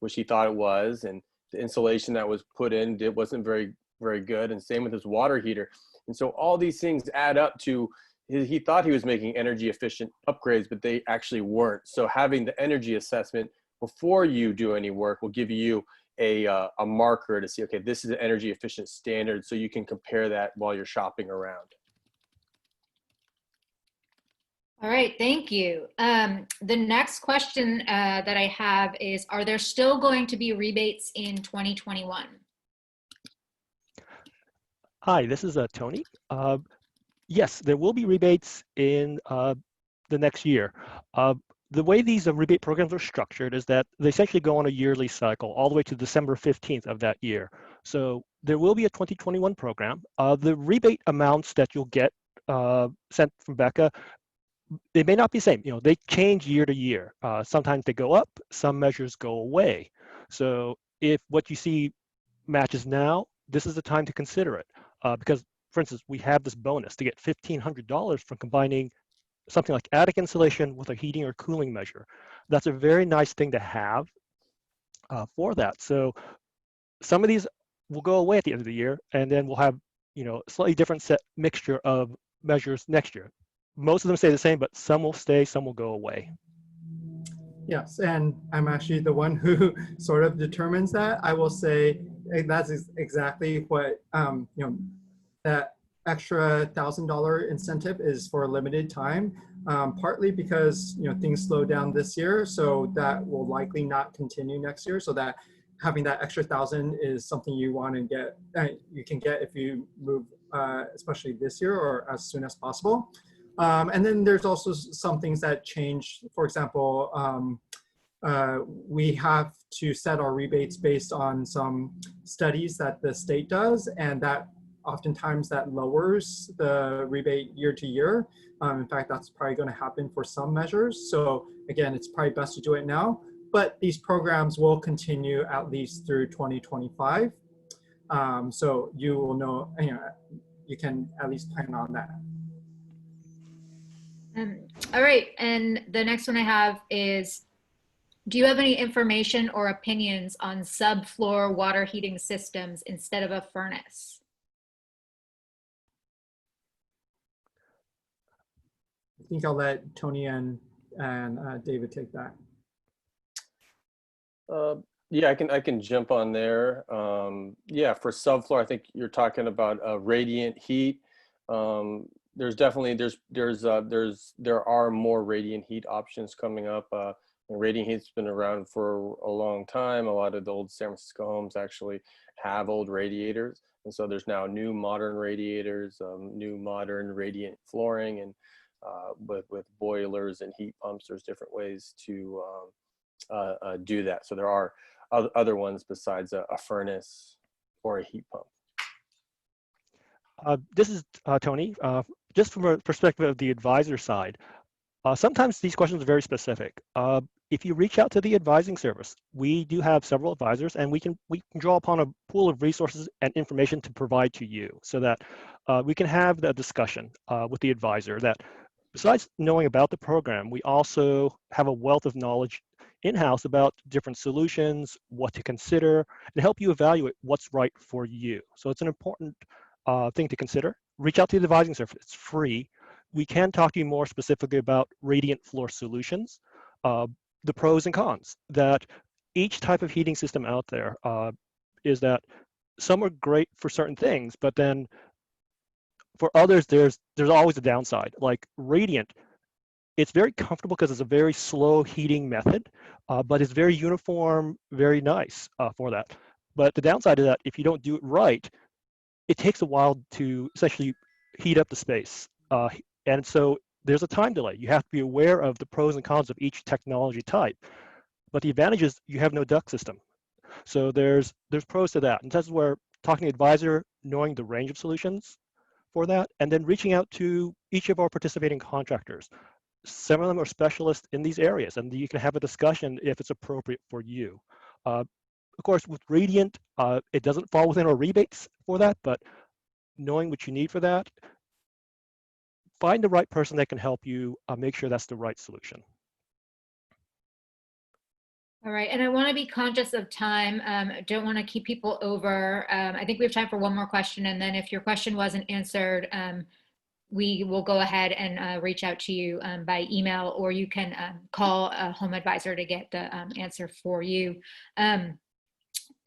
which he thought it was. And the insulation that was put in, it wasn't very, very good. And same with his water heater. And so all these things add up to, he thought he was making energy efficient upgrades, but they actually weren't. So having the energy assessment before you do any work will give you a marker to see, okay, this is an energy efficient standard. So you can compare that while you're shopping around. All right, thank you. The next question that I have is, are there still going to be rebates in 2021? Hi, this is Tony. Yes, there will be rebates in the next year. The way these rebate programs are structured is that they essentially go on a yearly cycle all the way to December 15th of that year. So there will be a 2021 program. The rebate amounts that you'll get sent from Becca, they may not be the same. They change year to year. Sometimes they go up, some measures go away. So if what you see matches now, this is the time to consider it. Because, for instance, we have this bonus to get $1,500 from combining something like attic insulation with a heating or cooling measure. That's a very nice thing to have for that. So some of these will go away at the end of the year, and then we'll have a slightly different set mixture of measures next year. Most of them stay the same, but some will stay, some will go away. Yes, and I'm actually the one who sort of determines that. I will say that's exactly what, that extra $1,000 incentive is for a limited time, partly because, things slow down this year, so that will likely not continue next year. So that having that extra 1,000 is something you want to get, you can get if you move, especially this year or as soon as possible. And then there's also some things that change. For example, we have to set our rebates based on some studies that the state does, and that oftentimes that lowers the rebate year to year. In fact, that's probably going to happen for some measures. So again, it's probably best to do it now. But these programs will continue at least through 2025. So you will know, you can at least plan on that. All right, and the next one I have is, do you have any information or opinions on subfloor water heating systems instead of a furnace? I think I'll let Tony and David take that. Yeah, I can jump on there. Yeah, for subfloor, I think you're talking about radiant heat. There's definitely there are more radiant heat options coming up. And radiant heat's been around for a long time. A lot of the old San Francisco homes actually have old radiators, and so there's now new modern radiators, new modern radiant flooring, and with boilers and heat pumps. There's different ways to do that. So there are other ones besides a furnace or a heat pump. This is Tony. Just from a perspective of the advisor side, sometimes these questions are very specific. If you reach out to the advising service, we do have several advisors, and we can draw upon a pool of resources and information to provide to you, so that we can have the discussion with the advisor that besides knowing about the program, we also have a wealth of knowledge in-house about different solutions, what to consider, and help you evaluate what's right for you. So it's an important thing to consider. Reach out to the advising service. It's free. We can talk to you more specifically about radiant floor solutions, the pros and cons. That each type of heating system out there is that some are great for certain things, but then for others, there's always a downside. Like radiant, it's very comfortable because it's a very slow heating method, but it's very uniform, very nice for that. But the downside is that if you don't do it right, it takes a while to essentially heat up the space. And so there's a time delay. You have to be aware of the pros and cons of each technology type. But the advantage is you have no duct system. So there's pros to that. And that's where talking to the advisor, knowing the range of solutions for that, and then reaching out to each of our participating contractors. Some of them are specialists in these areas, and you can have a discussion if it's appropriate for you. Of course, with radiant, it doesn't fall within our rebates for that, but knowing what you need for that, find the right person that can help you make sure that's the right solution. All right, and I want to be conscious of time. Don't want to keep people over. I think we have time for one more question, and then if your question wasn't answered, we will go ahead and reach out to you by email, or you can call a home advisor to get the answer for you.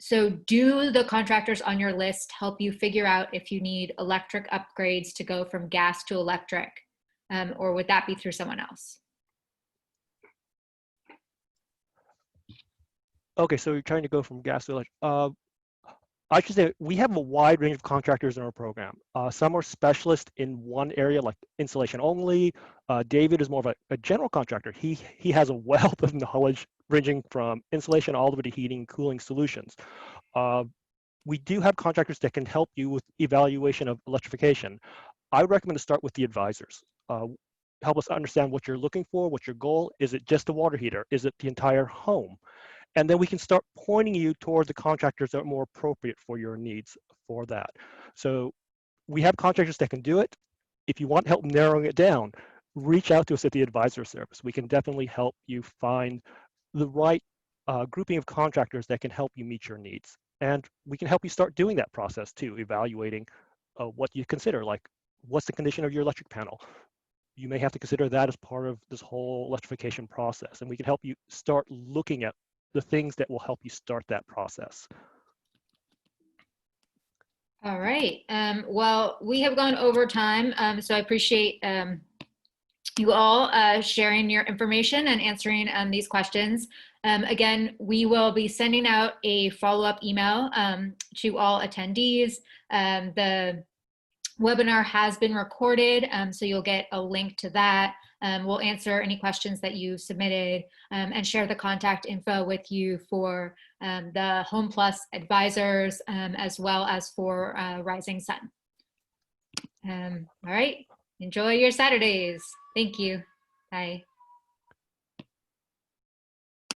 So do the contractors on your list help you figure out if you need electric upgrades to go from gas to electric, or would that be through someone else? Okay, so you're trying to go from gas to electric. I should say we have a wide range of contractors in our program. Some are specialists in one area, like insulation only. David is more of a general contractor. He has a wealth of knowledge ranging from insulation all the way to heating, cooling solutions. We do have contractors that can help you with evaluation of electrification. I recommend to start with the advisors. Help us understand what you're looking for, what's your goal. Is it just a water heater? Is it the entire home? And then we can start pointing you toward the contractors that are more appropriate for your needs for that. So we have contractors that can do it. If you want help narrowing it down, reach out to us at the advisor service. We can definitely help you find the right grouping of contractors that can help you meet your needs. And we can help you start doing that process too, evaluating what you consider, like what's the condition of your electric panel. You may have to consider that as part of this whole electrification process. And we can help you start looking at the things that will help you start that process. All right. Well, we have gone over time, so I appreciate you all sharing your information and answering these questions. Again, we will be sending out a follow-up email to all attendees. The webinar has been recorded, so you'll get a link to that. We'll answer any questions that you submitted and share the contact info with you for the Home Plus advisors, as well as for Rising Sun. All right. Enjoy your Saturdays. Thank you. Bye.